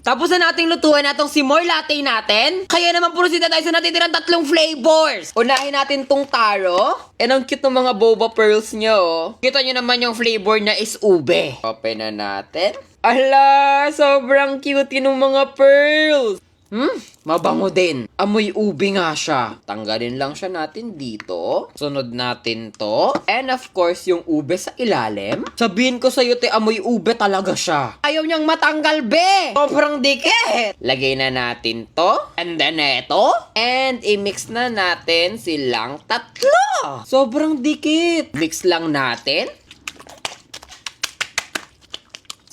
Tapos na nating lutuin natong si More Latte natin. Kaya naman proceed na tayo sa natitirang 3 flavors. Unahin natin tong taro. And ang cute ng mga boba pearls nyo. Kita nyo naman yung flavor na is ube. Open na natin. Ala, sobrang cute yung mga pearls. Mabango din. Amoy ube nga siya. Tanggalin lang siya natin dito. Sunod natin to. And of course, yung ube sa ilalim. Sabihin ko sa'yo, te, amoy ube talaga siya. Ayaw niyang matanggal, be! Sobrang dikit! Lagay na natin to. And then eto. And i-mix na natin silang tatlo. Sobrang dikit. Mix lang natin.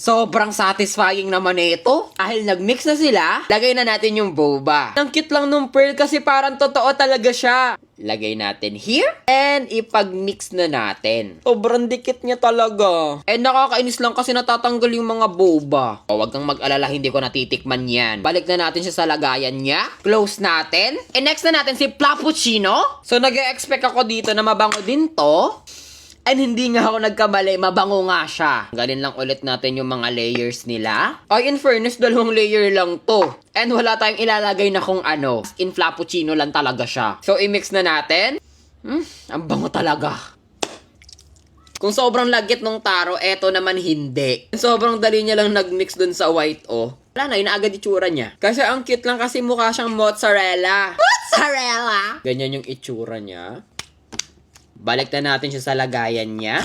Sobrang satisfying naman ito. Dahil nag-mix na sila, lagay na natin yung boba. Ang cute lang nung pearl kasi parang totoo talaga siya. Lagay natin here. And ipag-mix na natin. Sobrang dikit niya talaga. And nakakainis lang kasi natatanggal yung mga boba. O, wag kang mag-alala, hindi ko natitikman yan. Balik na natin siya sa lagayan niya. Close natin. And next na natin si Plappuccino. So nag-e-expect ako dito na mabango din to. And hindi nga ako nagkamali, mabango nga siya. Galing lang ulit natin yung mga layers nila. Ay, in fairness, 2 layer lang to. And wala tayong ilalagay na kung ano. In Flappuccino lang talaga siya. So, i-mix na natin. Ang bango talaga. Kung sobrang lagit nung taro, eto naman hindi. Sobrang dali niya lang nag-mix dun sa white, oh. Wala na, inaagad itsura niya. Kasi ang cute lang kasi mukha siyang mozzarella. Mozzarella! Ganyan yung itsura niya. Balik na natin siya sa lagayan niya.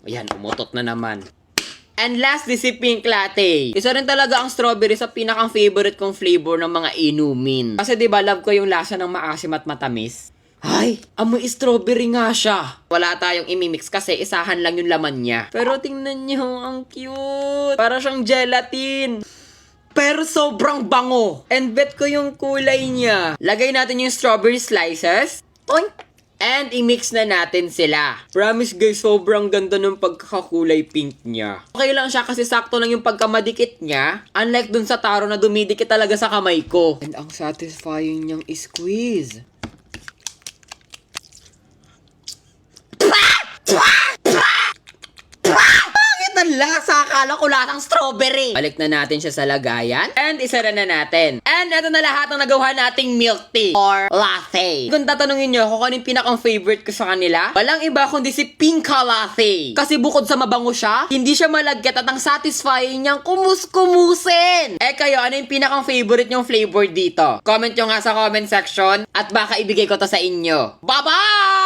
Ayan, umutot na naman. And lastly, si Pink Latte. Isa rin talaga ang strawberry sa pinakang favorite kong flavor ng mga inumin. Kasi diba, love ko yung lasa ng maasim at matamis. Ay, amoy strawberry nga siya. Wala tayong imimix kasi isahan lang yung laman niya. Pero tingnan niyo, ang cute. Para siyang gelatin. Pero sobrang bango. And bet ko yung kulay niya. Lagay natin yung strawberry slices. Oink! And i-mix na natin sila. Promise guys, sobrang ganda ng pagkakakulay pink niya. Okay lang siya kasi sakto lang yung pagkamadikit niya. Unlike dun sa taro na dumidikit talaga sa kamay ko. And ang satisfying niyang i-squeeze. Ang lasa, akala ko lasang strawberry. Balik na natin siya sa lagayan. And isara na natin. And ito na lahat ng nagawa nating milk tea or latte. Kung tatanungin nyo kung ano yung pinakang favorite ko sa kanila, walang iba kundi si Pinka Latte. Kasi bukod sa mabango siya, hindi siya malagkit at ang satisfying niyang kumus-kumusin. Eh kayo, ano yung pinakang favorite nyong flavor dito? Comment nyo nga sa comment section at baka ibigay ko to sa inyo. Bye-bye!